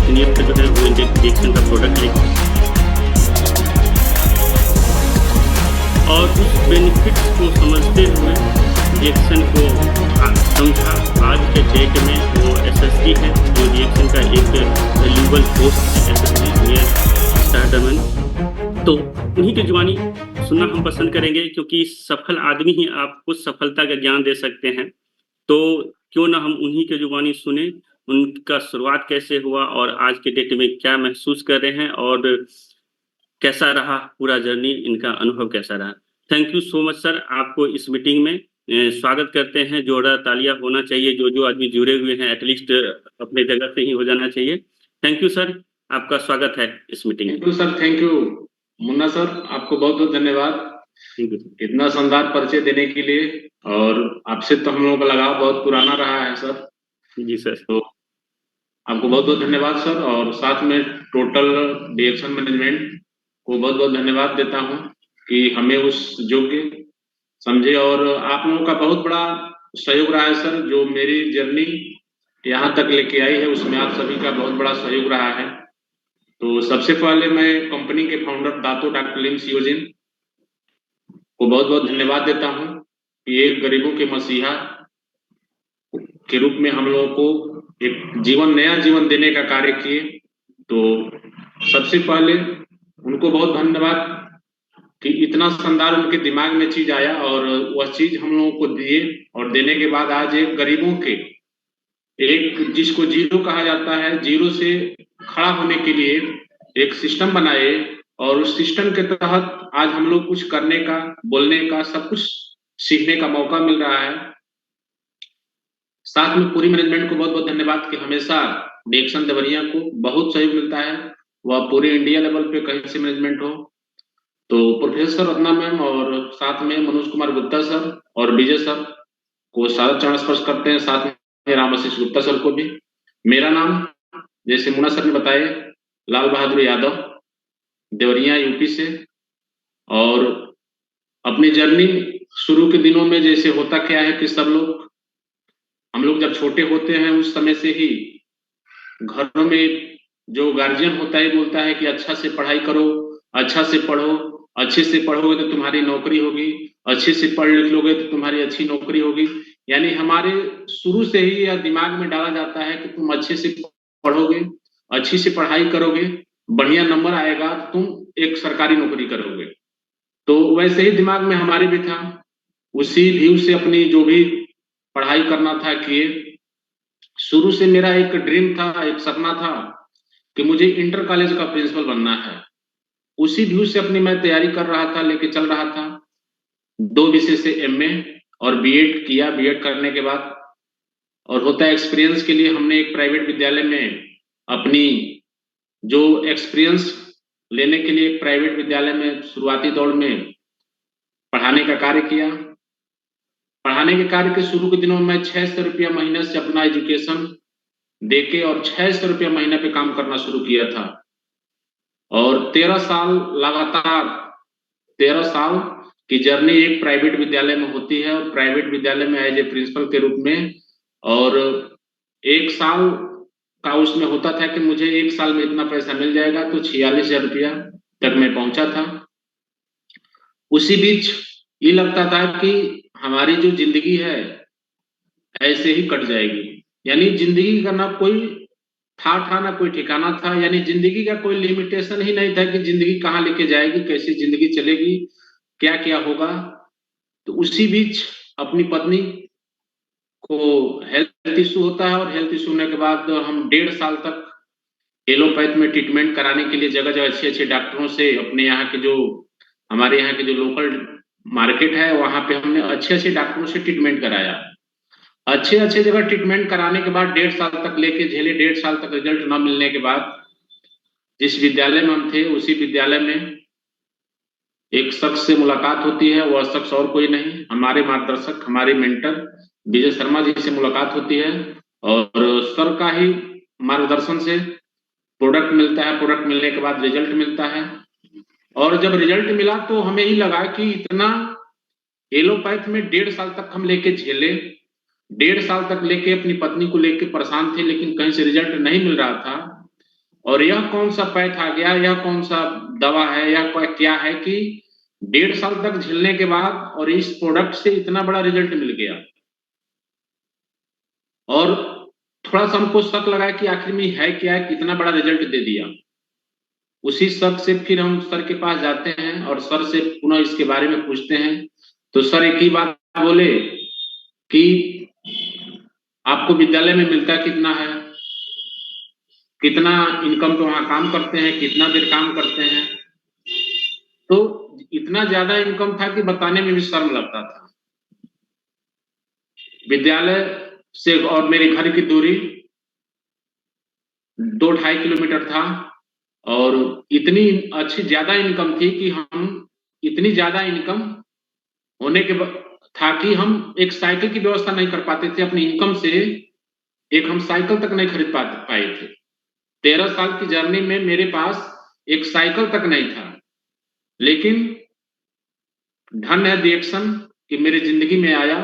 Engineer जो है वो इंजेक्शन का प्रोडक्ट लेके और उस बेनिफिट्स को समझते हुए इंजेक्शन को समझा। आज के डेट में वो एसएसजी है जो इंजेक्शन का एक वैल्यूएबल पोस्ट है, एसएसजी नियर स्टारडमन। तो उन्हीं की जुबानी सुनना हम पसंद करेंगे, क्योंकि सफल आदमी ही आपको सफलता का ज्ञान दे सकते हैं। तो क्यों ना हम उन्हीं की जुबानी सुने, उनका शुरुआत कैसे हुआ और आज के डेट में क्या महसूस कर रहे हैं और कैसा रहा पूरा जर्नी, इनका अनुभव कैसा रहा। Thank you so much sir, आपको इस मीटिंग में स्वागत करते हैं। जोरदार तालियां होना चाहिए, जो आदमी जुड़े हुए हैं एटलीस्ट अपने जगह से ही हो जाना चाहिए। थैंक यू सर, आपका स्वागत है इस मीटिंग में। Thank you sir, thank you Munna sir, आपको बहुत बहुत धन्यवाद इतना शानदार परिचय देने के लिए। और आपसे तो हम लोगों का लगाव बहुत पुराना रहा है सर। जी सर। तो आपको बहुत बहुत धन्यवाद सर, और साथ में टोटल डिएक्शन मैनेजमेंट को बहुत बहुत धन्यवाद देता हूं कि हमें उस योग्य समझे। और आप लोगों का बहुत बड़ा सहयोग रहा है सर, जो मेरी जर्नी यहाँ तक लेके आई है उसमें आप सभी का बहुत बड़ा सहयोग रहा है। तो सबसे पहले मैं कंपनी के फाउंडर दातो डॉक्टर लिम सियोजिन को बहुत बहुत धन्यवाद देता हूं कि एक गरीबों के मसीहा के रूप में हम लोगों को एक नया जीवन देने का कार्य किए। तो सबसे पहले उनको बहुत धन्यवाद कि इतना शानदार उनके दिमाग में चीज आया और वह चीज हम लोगों को दिए, और देने के बाद आज एक गरीबों के एक जिसको जीरो कहा जाता है, जीरो से खड़ा होने के लिए एक सिस्टम बनाए, और उस सिस्टम के तहत आज हम लोग कुछ करने का, बोलने का, सब कुछ सीखने का मौका मिल रहा है। साथ में पूरी मैनेजमेंट को बहुत बहुत धन्यवाद कि हमेशा डिएक्शन देवरिया को बहुत सहयोग मिलता है, वह पूरे इंडिया लेवल पे कहीं से मैनेजमेंट हो। तो प्रोफेसर रत्ना मैम और साथ में मनोज कुमार गुप्ता सर और विजय सर को सारा चरण स्पर्श करते हैं, साथ में राम आशीष गुप्ता सर को भी। मेरा नाम जैसे मुन्ना सर ने बताए लाल बहादुर यादव, देवरिया यूपी से। और अपनी जर्नी शुरू के दिनों में जैसे होता क्या है कि हम लोग जब छोटे होते हैं उस समय से ही घरों में जो गार्जियन होता है बोलता है कि अच्छा से पढ़ाई करो, अच्छा से पढ़ो, अच्छे से पढ़ोगे तो तुम्हारी नौकरी होगी, अच्छे से पढ़ लिख लोगे तो तुम्हारी अच्छी नौकरी होगी। यानी हमारे शुरू से ही यह दिमाग में डाला जाता है कि तुम अच्छे से पढ़ोगे, अच्छी से पढ़ाई करोगे, बढ़िया नंबर आएगा, तुम एक सरकारी नौकरी करोगे। तो वैसे ही दिमाग में हमारे भी था, उसी व्यू से अपनी जो भी पढ़ाई करना था किए। शुरू से मेरा एक ड्रीम था, एक सपना था कि मुझे इंटर कॉलेज का प्रिंसिपल बनना है। उसी व्यू से अपनी मैं तैयारी कर रहा था, लेके चल रहा था। 2 विषय से एमए और बीएड किया। बीएड करने के बाद और होता है एक्सपीरियंस के लिए, हमने एक प्राइवेट विद्यालय में अपनी जो एक्सपीरियंस लेने के लिए प्राइवेट विद्यालय में शुरुआती दौर में पढ़ाने का कार्य किया। पढ़ाने के कार्य के शुरू के दिनों में मैं 600 रुपया महीने से अपना एजुकेशन देके और 600 रुपया महीने पे काम करना शुरू किया था। और 13 साल लगातार 13 साल की जर्नी एक प्राइवेट विद्यालय में होती है, और प्राइवेट विद्यालय में एज ए प्रिंसिपल के रूप में। और 1 साल का उसमें होता था कि मुझे 1 साल में इतना पैसा मिल जाएगा, तो 46,000 रुपया तक मैं पहुंचा था। उसी बीच ये लगता था कि हमारी जो जिंदगी है ऐसे ही कट जाएगी, यानी जिंदगी का ना कोई था ना कोई ठिकाना था, यानी जिंदगी का कोई लिमिटेशन ही नहीं था कि जिंदगी कहाँ लेके जाएगी, कैसी जिंदगी चलेगी, क्या क्या होगा। तो उसी बीच अपनी पत्नी को हेल्थ इशू होता है, और हेल्थ इशू होने के बाद हम 1.5 साल तक एलोपैथ में ट्रीटमेंट कराने के लिए जगह जगह अच्छे अच्छे डॉक्टरों से, अपने यहाँ के जो हमारे यहाँ के जो लोकल मार्केट है वहां पे हमने अच्छे अच्छे डॉक्टरों से ट्रीटमेंट कराया। अच्छे अच्छे जगह ट्रीटमेंट कराने के बाद 1.5 साल तक लेके झेले। 1.5 साल तक रिजल्ट न मिलने के बाद जिस विद्यालय में हम थे उसी विद्यालय में एक शख्स से मुलाकात होती है। वह शख्स और कोई नहीं, हमारे मार्गदर्शक, हमारे मेंटर विजय शर्मा जी से मुलाकात होती है, और सर का ही मार्गदर्शन से प्रोडक्ट मिलता है। प्रोडक्ट मिलने के बाद रिजल्ट मिलता है, और जब रिजल्ट मिला तो हमें ही लगा कि इतना एलोपैथ में 1.5 साल तक हम लेके झेले, 1.5 साल तक लेके अपनी पत्नी को लेके परेशान थे, लेकिन कहीं से रिजल्ट नहीं मिल रहा था। और यह कौन सा पैथ आ गया, यह कौन सा दवा है, यह क्या है कि 1.5 साल तक झेलने के बाद और इस प्रोडक्ट से इतना बड़ा रिजल्ट मिल गया। और थोड़ा-सा हमको शक लगा कि आखिर में है क्या है, कितना बड़ा रिजल्ट दे दिया। उसी शक से फिर हम सर के पास जाते हैं और सर से पुनः इसके बारे में पूछते हैं, तो सर एक ही बात बोले कि आपको विद्यालय में मिलता कितना है? कितना इनकम पे वहाँ काम करते हैं, कितना देर काम करते हैं? तो इतना ज़्यादा इनकम था कि बताने में भी शर्म लगता था। विद्यालय से और मेरे घर की दूरी 2-2.5 किलोमीटर था और इतनी अच्छी ज़्यादा इनकम थी कि हम इतनी ज़्यादा इनकम होने के ब था कि हम एक साइकिल की व्यवस्था नहीं कर पाते थे अपनी इनकम से, एक हम साइकिल तक नहीं खरीद पाए थे। 13 साल की जर्नी में मेरे पास एक साइकिल तक नहीं था। लेकिन धन्य है रिएक्शन कि मेरी ज़िंदगी में आया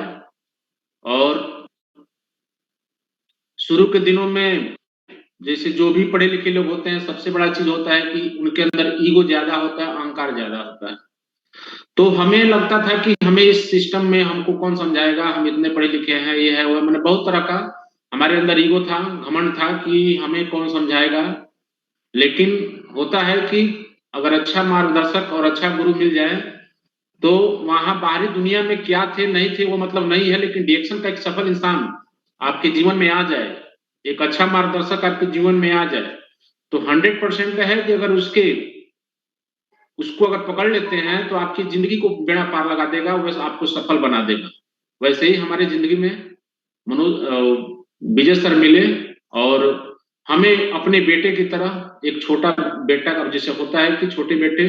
और शुरू के दिनों में जैसे जो भी पढ़े-लिखे लोग होते हैं, सबसे बड़ा चीज़ होता है कि उनके अंदर ईगो ज़्यादा होता है, अहंकार ज़्यादा होता है। तो हमें लगता था कि हमें इस सिस्टम में हमको कौन समझाएगा, हम इतने पढ़े-लिखे हैं, ये है, वो है, मैंने बहुत तरह का हमारे अंदर ईगो था, घमंड था कि हमें कौन समझाएगा। लेकिन होता है कि अगर अच्छा मार्गदर्शक और अच्छा गुरु मिल जाए, तो वहाँ बाहरी दुनिया में क्या थे, नहीं थे, वो मतलब नहीं है, लेकिन डिएक्शन का एक सफल इंसान आपके जीवन में आ जाए, एक अच्छा मार्गदर्शक आपके जीवन में आ जाए, तो 100% है कि अगर उसको अगर पकड़ लेते हैं, तो आपकी ज़िंदगी को बेड़ा पार लगा देगा, बस आपको सफल बना देगा। वैसे ही हमारी ज़िंदगी में विजय सर मिले और हमें अपने बेटे की तरह एक छोटा बेटा अब जैसे होता है कि छोटे बेटे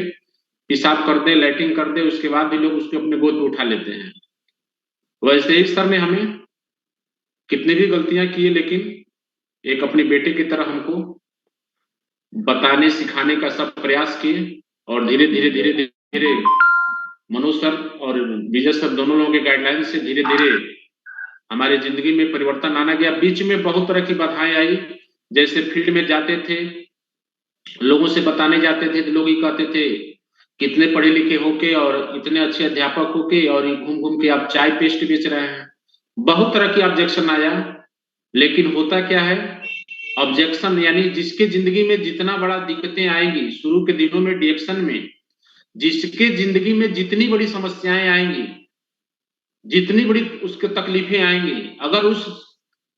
पेशाब कर दे, लैट्रिन कर दे, उसके बाद भी लोग उसको अपने गोद में उठा लेते हैं। वैसे ही सर ने हमें कितनी भी गलतियाँ की है, लेकिन एक अपने बेटे की तरह हमको बताने, सिखाने का सब प्रयास किए और धीरे-धीरे मनोज सर और विजय सर दोनों लोगों के गाइडलाइन से धीरे-धीरे हमारी ज़िंदगी में परिवर्तन आना गया। बीच में बहुत तरह की बाधाएँ आई, जैसे फील्ड में जाते थे, लोगों से बताने जाते थे, तो लोग ये कहते थे, कितने पढ़े-लिखे होके और इतने अच्छे अध्यापक होके और ये घूम-घूम के आप चाय पेस्ट बेच रहे हैं। बहुत तरह की ऑब्जेक्शन आया, लेकिन होता क्या है, ऑब्जेक्शन यानी जिसके ज़िंदगी में जितना बड़ा दिक्कतें आएँगी, शुरू के दिनों में डिएक्शन में, जिसके ज़िंदगी में जितनी बड़ी समस्याएँ आएँगी, जितनी बड़ी उसके तकलीफ़ें आएँगी, अगर उस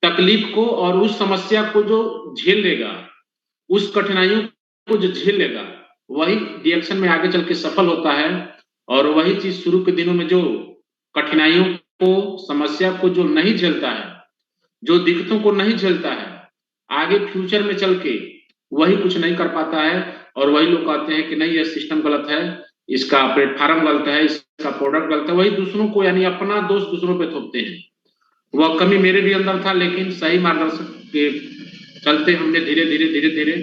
तकलीफ़ को और उस समस्या को जो झेल लेगा, उस कठिनाइयों को जो झेल लेगा, वही रिएक्शन में आगे चल के सफल होता है और वही चीज़ शुरू के दिनों में जो कठिनाइयों को, समस्या को जो नहीं झेलता है, जो दिक्कतों को नहीं झेलता है, आगे फ्यूचर में चल के वही कुछ नहीं कर पाता है और वही लोग कहते हैं कि नहीं ये सिस्टम गलत है, इसका प्लेटफ़ॉर्म गलत है, इसका प्रोडक्ट गलत है, वही दूसरों को यानी अपना दोष दूसरों पे थोपते हैं। वह कमी मेरे भी अंदर था, लेकिन सही मार्गदर्शक के चलते हमने धीरे-धीरे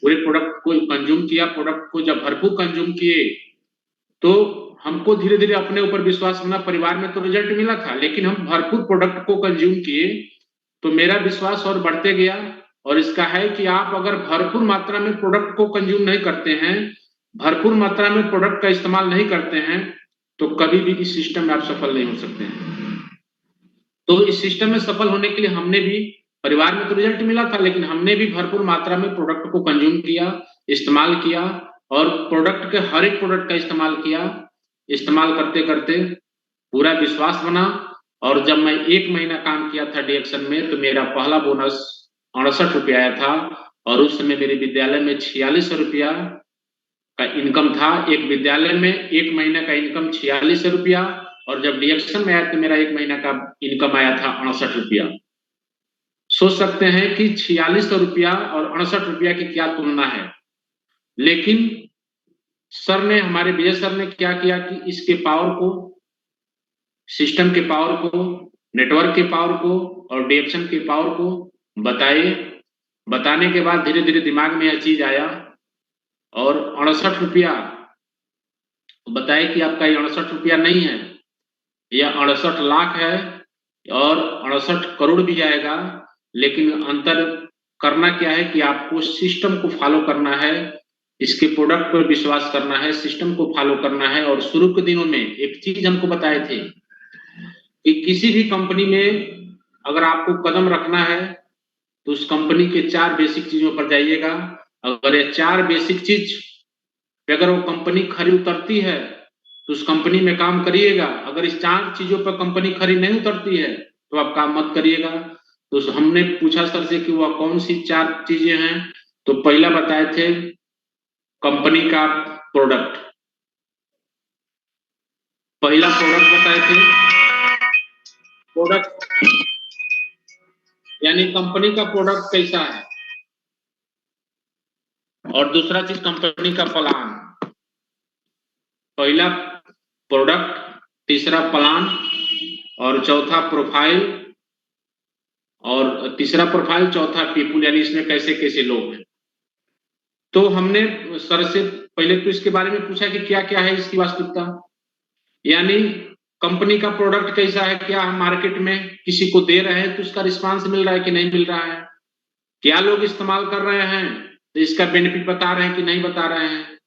पूरे प्रोडक्ट को कंज़्यूम किया। प्रोडक्ट को जब भरपूर कंज़्यूम किए, तो हमको धीरे-धीरे अपने ऊपर विश्वास बना। परिवार में तो रिज़ल्ट मिला था, लेकिन हम भरपूर प्रोडक्ट को कंज़्यूम किए, तो मेरा विश्वास और बढ़ते गया और इसका है कि आप अगर भरपूर मात्रा में प्रोडक्ट को कंज़्यूम नहीं करते हैं, भरपूर मात्रा में प्रोडक्ट का इस्तेमाल नहीं करते हैं, तो कभी भी इस सिस्टम में आप सफल नहीं हो सकते हैं। तो इस सिस्टम में सफल होने के लिए हमने भी परिवार में तो रिजल्ट मिला था, लेकिन हमने भी भरपूर मात्रा में प्रोडक्ट को कंज़्यूम किया, इस्तेमाल किया और प्रोडक्ट के हर एक प्रोडक्ट का इस्तेमाल किया। इस्तेमाल करते-करते पूरा विश्वास बना और जब मैं 1 महीना काम किया था डिएक्शन में, तो मेरा पहला बोनस ₹68 आया था और उस समय मेरे विद्यालय में ₹4600 का इनकम था। एक विद्यालय में 1 महीने का इनकम ₹4600 और जब डिएक्शन में आया तो मेरा 1 महीना का इनकम आया था ₹68। सोच सकते हैं कि ₹4600 और ₹68 की क्या तुलना है। लेकिन सर ने, हमारे विजय सर ने क्या किया कि इसके पावर को, सिस्टम के पावर को, नेटवर्क के पावर को और डिएक्शन के पावर को बताए। बताने के बाद धीरे-धीरे दिमाग में यह चीज़ आया और ₹68 बताए कि आपका ये ₹68 नहीं है, यह 68 लाख है और 68 करोड़ भी आएगा, लेकिन अंतर करना क्या है कि आपको सिस्टम को फॉलो करना है, इसके प्रोडक्ट पर विश्वास करना है, सिस्टम को फॉलो करना है। और शुरू के दिनों में एक चीज हमको बताए थे कि किसी भी कंपनी में अगर आपको कदम रखना है तो उस कंपनी के 4 बेसिक चीजों पर जाइएगा। अगर ये 4 बेसिक चीज पे अगर वो कंपनी खरी उतरती है तो उस कंपनी में काम करिएगा। अगर इस 4 चीजों पर कंपनी खरी नहीं उतरती है तो आप काम मत करिएगा। तो हमने पूछा सर से कि वह कौन सी 4 चीजें हैं, तो पहला बताए थे कंपनी का प्रोडक्ट। पहला प्रोडक्ट बताए थे, प्रोडक्ट यानी कंपनी का प्रोडक्ट कैसा है। और दूसरा चीज कंपनी का प्लान। पहला प्रोडक्ट, तीसरा प्लान, और चौथा प्रोफाइल, और तीसरा प्रोफाइल, चौथा पीपुल, यानी इसमें कैसे कैसे लोग हैं। तो हमने सर से पहले तो इसके बारे में पूछा कि क्या क्या है इसकी वास्तविकता, यानी कंपनी का प्रोडक्ट कैसा है, क्या हम मार्केट में किसी को दे रहे हैं तो उसका रिस्पांस मिल रहा है कि नहीं मिल रहा है, क्या लोग इस्तेमाल कर रहे हैं तो इसका बेनिफिट बता रहे हैं कि नहीं बता रहे हैं।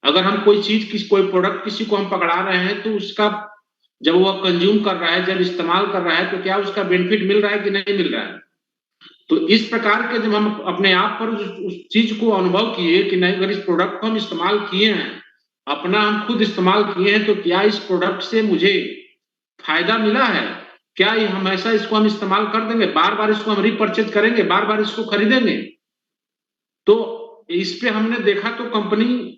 अगर हम कोई चीज कोई प्रोडक्ट किसी को हम पकड़ा रहे हैं तो उसका जब वह कंज्यूम कर रहा है, जब इस्तेमाल कर रहा है तो क्या उसका बेनिफिट मिल रहा है कि नहीं मिल रहा है। तो इस प्रकार के जब हम अपने आप पर उस चीज को अनुभव किए कि नहीं, अगर इस प्रोडक्ट को हम इस्तेमाल किए हैं, अपना हम खुद इस्तेमाल किए हैं, तो क्या इस प्रोडक्ट से मुझे फायदा मिला है, क्या हमेशा इसको हम इस्तेमाल कर देंगे, बार बार इसको हम रिपर्चेज करेंगे, बार बार इसको खरीदेंगे। तो इस पे हमने देखा तो कंपनी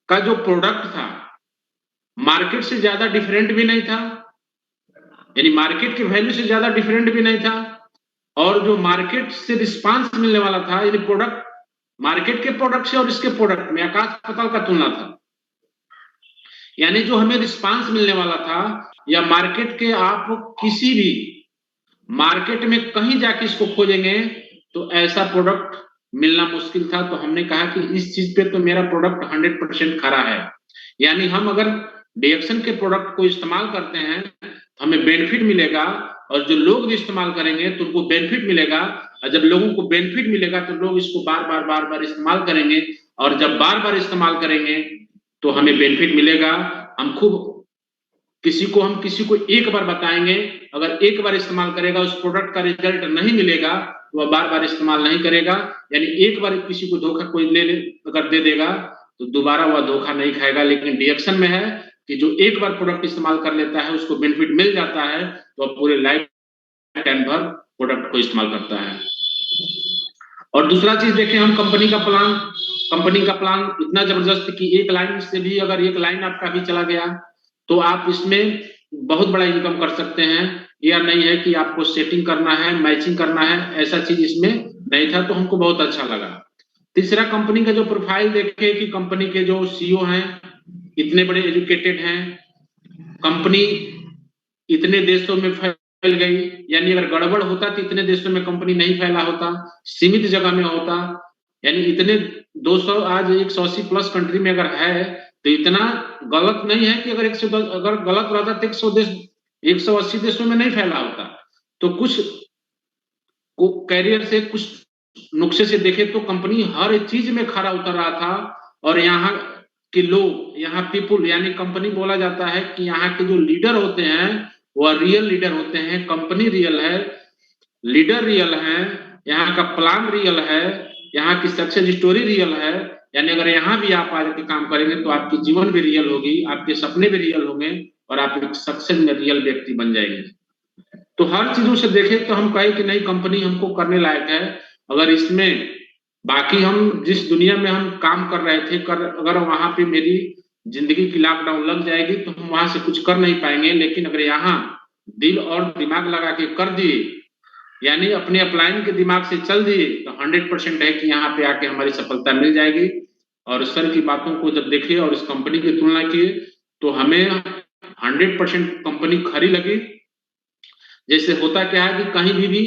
का जो प्रोडक्ट था मार्केट से ज्यादा डिफरेंट भी नहीं था, यानी मार्केट के वैल्यू से ज्यादा डिफरेंट भी नहीं था, और जो मार्केट से रिस्पांस मिलने वाला था, यानी प्रोडक्ट मार्केट के प्रोडक्ट से और इसके प्रोडक्ट में आकाश पाताल का तुलना था। यानी जो हमें रिस्पांस मिलने वाला था, या मार्केट के आप किसी भी मार्केट में कहीं जाके इसको खोजेंगे तो ऐसा प्रोडक्ट मिलना मुश्किल था। तो हमने कहा कि इस चीज पे तो मेरा प्रोडक्ट 100% खरा है। यानी हम अगर डीएक्शन के प्रोडक्ट को इस्तेमाल करते हैं तो हमें बेनिफिट मिलेगा, और जो लोग भी इस्तेमाल करेंगे तो उनको बेनिफिट मिलेगा, और जब लोगों को बेनिफिट मिलेगा तो लोग इसको बार बार इस्तेमाल करेंगे, और जब बार बार इस्तेमाल करेंगे तो हमें बेनिफिट मिलेगा। हम खूब किसी को एक बार बताएंगे, अगर एक बार इस्तेमाल करेगा उस प्रोडक्ट का रिजल्ट नहीं मिलेगा तो वह बार बार इस्तेमाल नहीं करेगा। यानी एक बार किसी को धोखा कोई अगर दे देगा तो दोबारा वह धोखा नहीं खाएगा। लेकिन डीएक्शन में है कि जो एक बार प्रोडक्ट इस्तेमाल कर लेता है उसको बेनिफिट मिल जाता है, तो पूरे लाइफ टाइम भर प्रोडक्ट को इस्तेमाल करता है। और दूसरा चीज देखें हम, कंपनी का प्लान इतना जबरदस्त कि एक लाइन से भी अगर एक लाइन आपका भी चला गया तो आप इसमें बहुत बड़ा इनकम कर सकते हैं। यह नहीं है कि आपको सेटिंग करना है, मैचिंग करना है, ऐसा चीज इसमें नहीं था। तो हमको बहुत अच्छा लगा। तीसरा, कंपनी का जो प्रोफाइल देखे कि कंपनी के जो सीईओ हैं इतने बड़े एजुकेटेड हैं, कंपनी इतने देशों में फैल गई, यानी अगर गड़बड़ होता तो इतने देशों में कंपनी नहीं फैला होता, सीमित जगह में होता। यानी इतने 200 आज 180 प्लस कंट्री में अगर है तो इतना गलत नहीं है कि अगर गलत रहता तो 180 देशों में नहीं फैला होता। तो कुछ कैरियर से कुछ नुक्से से देखे तो कंपनी हर चीज में खरा उतर रहा था। और यहाँ के लोग, यहाँ पीपुल, यानी कंपनी बोला जाता है कि यहाँ के जो लीडर होते हैं वह रियल लीडर होते हैं। कंपनी रियल है, लीडर रियल है, यहाँ का प्लान रियल है, यहाँ की सक्सेस स्टोरी रियल है। यानी अगर यहाँ भी आप आज के काम करेंगे तो आपकी जीवन भी रियल होगी, आपके सपने भी रियल होंगे, और आप एक सक्सेस में रियल व्यक्ति बन जाएंगे। तो हर चीजों से देखें तो हम कहें कि नहीं, कंपनी हमको करने लायक है। अगर इसमें बाकी हम जिस दुनिया में हम काम कर रहे थे अगर वहां पे मेरी जिंदगी की लॉकडाउन लग जाएगी तो हम वहां से कुछ कर नहीं पाएंगे। लेकिन अगर यहाँ दिल और दिमाग लगा के कर दिए, यानी अपने अपलाइन के दिमाग से चल दिए, तो 100% है कि यहाँ पे आके हमारी सफलता मिल जाएगी। और सर की बातों को जब देखे और इस कंपनी की तुलना किए तो हमें 100% कंपनी खरी लगी। जैसे होता क्या है कि कहीं भी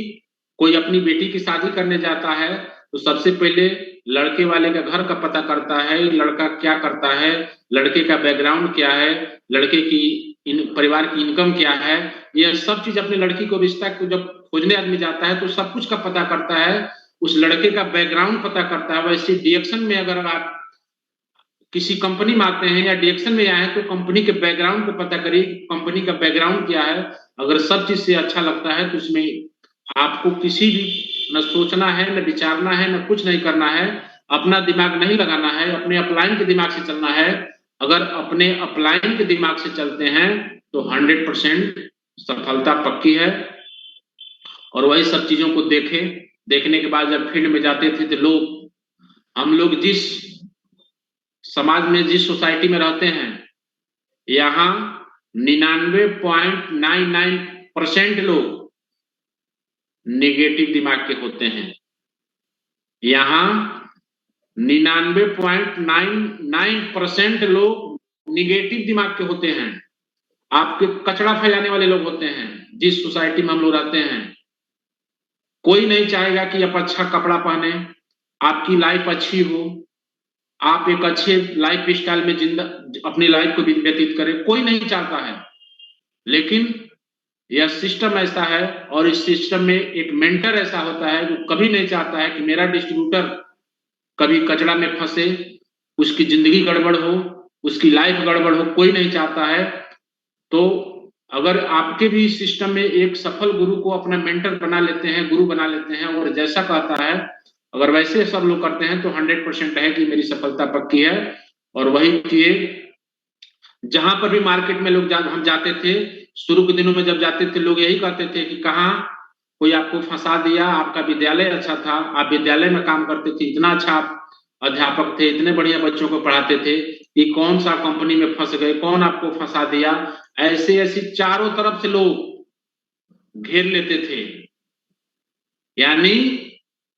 कोई अपनी बेटी की शादी करने जाता है तो सबसे पहले लड़के वाले का घर का पता करता है, लड़का क्या करता है, लड़के का बैकग्राउंड क्या है, लड़के की परिवार की इनकम क्या है, यह सब चीज अपनी लड़की को रिश्ता को जब खोजने आदमी जाता है तो सब कुछ का पता करता है, उस लड़के का बैकग्राउंड पता करता है। वैसे डीएक्शन में अगर आप किसी कंपनी में आते हैं या डीएक्शन में आए हैं तो कंपनी के बैकग्राउंड को पता करिए, कंपनी का बैकग्राउंड क्या है। अगर सब चीज से अच्छा लगता है तो उसमें आपको किसी भी न सोचना है, न विचारना है, न कुछ नहीं करना है, अपना दिमाग नहीं लगाना है, अपने अपलाइन के दिमाग से चलना है। अगर अपने अपलाइन के दिमाग से चलते हैं तो 100% सफलता पक्की है। और वही सब चीजों को देखने के बाद जब फील्ड में जाते थे तो हम लोग जिस समाज में, जिस सोसाइटी में रहते हैं, यहाँ 99.99% लोग नेगेटिव दिमाग के होते हैं। यहाँ 99.99% लोग निगेटिव दिमाग के होते हैं, आपके कचरा फैलाने वाले लोग होते हैं। जिस सोसाइटी में हम लोग रहते हैं, कोई नहीं चाहेगा कि आप अच्छा कपड़ा पहने, आपकी लाइफ अच्छी हो, आप एक अच्छे लाइफ स्टाइल में अपनी लाइफ को व्यतीत करें, कोई नहीं चाहता है। लेकिन यह सिस्टम ऐसा है और इस सिस्टम में एक मेंटर ऐसा होता है जो कभी नहीं चाहता है कि मेरा डिस्ट्रीब्यूटर कभी कचरा में फंसे, उसकी जिंदगी गड़बड़ हो, उसकी लाइफ गड़बड़ हो, कोई नहीं चाहता है। तो अगर आपके भी सिस्टम में एक सफल गुरु को अपना मेंटर बना लेते हैं, गुरु बना लेते हैं और जैसा कहता है अगर वैसे सब लोग करते हैं तो 100% है कि मेरी सफलता पक्की है। और वही किए, जहां पर भी मार्केट में लोग हम जाते थे, शुरू के दिनों में जब जाते थे लोग यही कहते थे कि कहाँ कोई आपको फंसा दिया, आपका विद्यालय अच्छा था, आप विद्यालय में काम करते थे, इतना अच्छा आप अध्यापक थे, इतने बढ़िया बच्चों को पढ़ाते थे, कि कौन सा कंपनी में फंस गए, कौन आपको फंसा दिया। ऐसे ऐसी चारों तरफ से लोग घेर लेते थे। यानी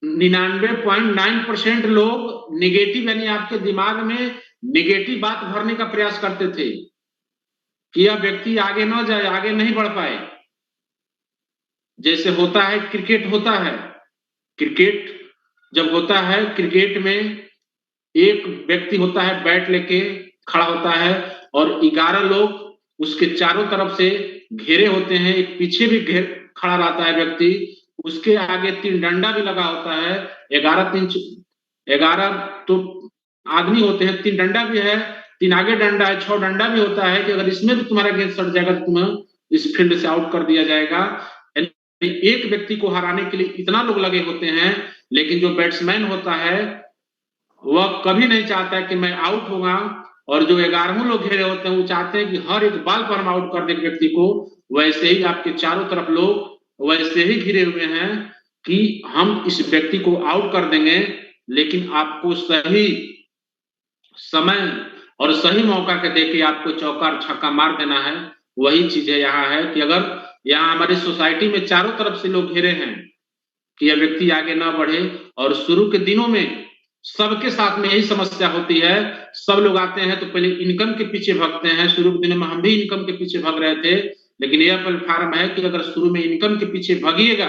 99.9% लोग निगेटिव, यानी आपके दिमाग में निगेटिव बात भरने का प्रयास करते थे कि यह व्यक्ति आगे न जाए, आगे नहीं बढ़ पाए। जैसे होता है क्रिकेट होता है, क्रिकेट जब होता है, क्रिकेट में एक व्यक्ति होता है बैट लेके खड़ा होता है और 11 लोग उसके चारों तरफ से घेरे होते हैं, एक पीछे भी खड़ा रहता है व्यक्ति, उसके आगे 3 डंडा भी लगा होता है। 11 तो आदमी होते हैं, 3 डंडा भी है, 3 आगे डंडा है, 6 डंडा भी होता है कि अगर इसमें भी तुम्हारा गेंद सट जाएगा तो तुम्हें इस फील्ड से आउट कर दिया जाएगा। एक व्यक्ति को हराने के लिए इतना लोग लगे होते हैं, लेकिन जो बैट्समैन होता है वह कभी नहीं चाहता है कि मैं आउट होगा। और जो 11 लोग घेरे होते हैं वो चाहते हैं कि हर एक बाल पर हम आउट कर दें व्यक्ति को। वैसे ही आपके चारों तरफ लोग वैसे ही घिरे हुए हैं कि हम इस व्यक्ति को आउट कर देंगे, लेकिन आपको सही समय और सही मौका के देके आपको चौका और छक्का मार देना है। वही चीज है यहाँ है कि अगर यहाँ हमारी सोसाइटी में चारों तरफ से लोग घिरे हैं कि यह व्यक्ति आगे ना बढ़े, और शुरू के दिनों में सबके साथ में यही समस्या होती है। सब लोग आते हैं तो पहले इनकम के पीछे भागते हैं। शुरू के दिनों में हम भी इनकम के पीछे भाग रहे थे, लेकिन यह प्लेटफॉर्म है कि अगर शुरू में इनकम के पीछे भागिएगा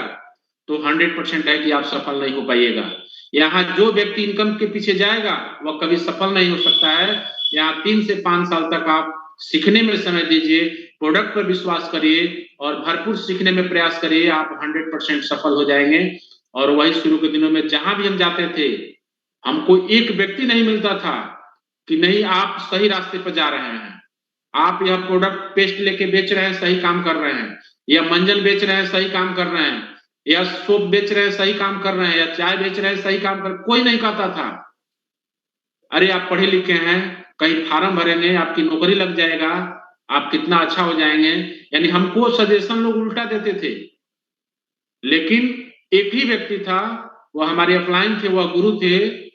तो 100% है कि आप सफल नहीं हो पाइएगा। यहाँ जो व्यक्ति इनकम के पीछे जाएगा वह कभी सफल नहीं हो सकता है। यहाँ 3 से 5 साल तक आप सीखने में समय दीजिए, प्रोडक्ट पर विश्वास करिए और भरपूर सीखने में प्रयास करिए, आप 100% सफल हो जाएंगे। और वही शुरू के दिनों में जहां भी हम जाते थे, हमको एक व्यक्ति नहीं मिलता था कि नहीं आप सही रास्ते पर जा रहे हैं, आप यह प्रोडक्ट पेस्ट लेके बेच रहे हैं, सही काम कर रहे हैं, या मंजन बेच रहे हैं, सही काम कर रहे हैं, या सोप बेच रहे हैं, सही काम कर रहे हैं, या चाय बेच रहे हैं, सही काम कर। कोई नहीं कहता था अरे आप पढ़े लिखे हैं, कहीं फार्म भरेंगे आपकी नौकरी लग जाएगा, आप कितना अच्छा हो जाएंगे। यानी हमको सजेशन लोग उल्टा देते थे। लेकिन एक ही व्यक्ति था, वह हमारे अपलाइन थे, वह गुरु थे,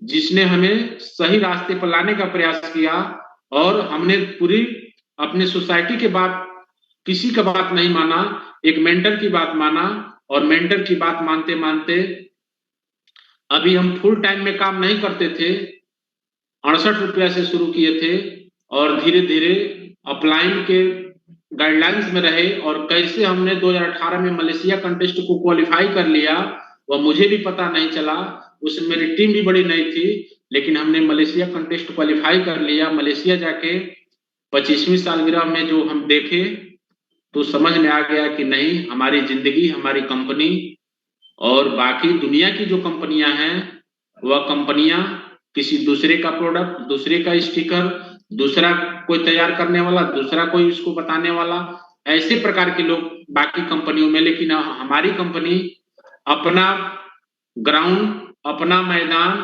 जिसने हमें सही रास्ते पर लाने का प्रयास किया। और हमने पूरी अपने सोसाइटी के बात, किसी का बात नहीं माना, एक मेंटर की बात माना। और मेंटर की बात मानते मानते अभी हम फुल टाइम में काम नहीं करते थे, 68 रुपया से शुरू किए थे और धीरे धीरे अपलाइन के गाइडलाइंस में रहे। और कैसे हमने 2018 में मलेशिया कंटेस्ट को क्वालिफाई कर लिया वह मुझे भी पता नहीं चला, उसमें मेरी टीम भी बड़ी नहीं थी, लेकिन हमने मलेशिया कंटेस्ट क्वालिफाई कर लिया। मलेशिया जाके 25वीं सालगिरह में जो हम देखे तो समझ में आ गया कि नहीं, हमारी जिंदगी, हमारी कंपनी और बाकी दुनिया की जो कंपनियां हैं, वह कंपनियां किसी दूसरे का प्रोडक्ट, दूसरे का स्टिकर, दूसरा कोई तैयार करने वाला, दूसरा कोई इसको बताने वाला, ऐसे प्रकार के लोग बाकी कंपनियों में, लेकिन हमारी कंपनी अपना ग्राउंड, अपना मैदान,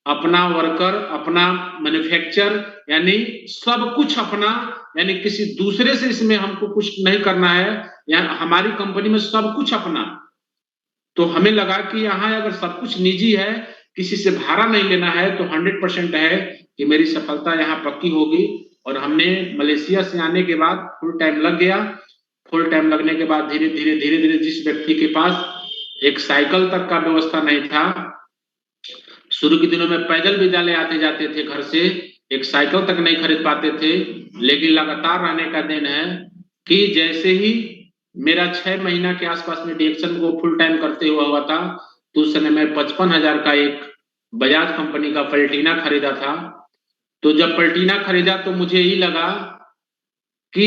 अपना वर्कर, अपना मैन्युफैक्चर, यानी सब कुछ अपना, यानी किसी दूसरे से इसमें हमको कुछ नहीं करना है। यहाँ हमारी कंपनी में सब कुछ अपना। तो हमें लगा कि यहाँ अगर सब कुछ निजी है, किसी से भाड़ा नहीं लेना है, तो 100% है कि मेरी सफलता यहाँ पक्की होगी। और हमने मलेशिया से आने के बाद फुल टाइम लग गया। फुल टाइम लगने के बाद धीरे धीरे जिस व्यक्ति के पास एक साइकिल तक का व्यवस्था नहीं था, शुरू के दिनों में पैदल भी जाले आते जाते थे घर से, एक साइकिल तक नहीं खरीद पाते थे, लेकिन लगातार रहने का दिन है कि जैसे ही मेरा 6 महीना के आसपास में डिएक्शन को फुल टाइम करते हुआ था, तो उस समय मैं 55,000 का एक बजाज कंपनी का पल्टीना खरीदा था। तो जब पल्टीना खरीदा तो मुझे यही लगा कि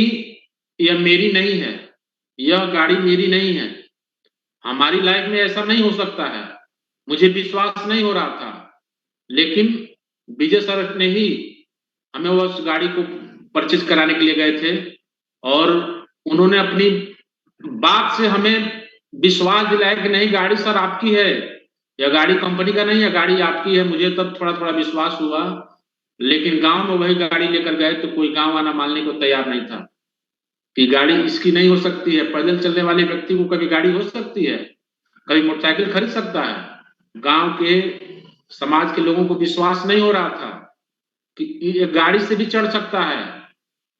यह मेरी नहीं है, यह गाड़ी मेरी नहीं है, हमारी लाइफ में ऐसा नहीं हो सकता है। मुझे विश्वास नहीं हो रहा था, लेकिन विजय सर ने ही हमें उस गाड़ी को परचेज कराने के लिए गए थे और उन्होंने अपनी बात से हमें विश्वास दिलाया कि नहीं, गाड़ी सर आपकी है, यह गाड़ी कंपनी का नहीं है, गाड़ी आपकी है। मुझे तब थोड़ा थोड़ा विश्वास हुआ, लेकिन गांव में वही गाड़ी लेकर गए तो कोई गांव वाला मानने को तैयार नहीं था कि गाड़ी इसकी नहीं हो सकती है। पैदल चलने वाले व्यक्ति को कभी गाड़ी हो सकती है, कभी मोटरसाइकिल खरीद सकता है। गांव के समाज के लोगों को विश्वास नहीं हो रहा था कि ये गाड़ी से भी चढ़ सकता है,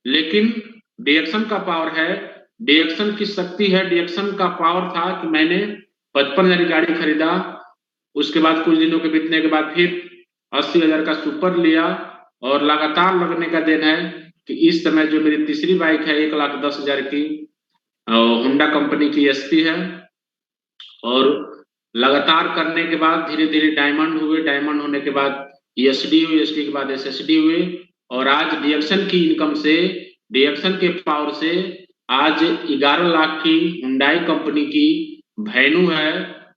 लेकिन डिएक्शन का पावर है, डिएक्शन की शक्ति है, डिएक्शन का पावर था कि मैंने 55,000 गाड़ी खरीदा। उसके बाद कुछ दिनों के बीतने के बाद फिर 80,000 का सुपर लिया और लगातार लगने का दिन है कि इस समय जो मेरी तीसरी बाइक है 1,10,000 की होंडा कंपनी की एसपी है। और लगातार करने के बाद धीरे धीरे डायमंड हुए, डायमंड होने के बाद एसडी हुए, एसडी के बाद एसएसडी हुए, और आज डिएक्शन की इनकम से, डिएक्शन के पावर से आज 11 लाख की हुंडई कंपनी की वैन्यू है,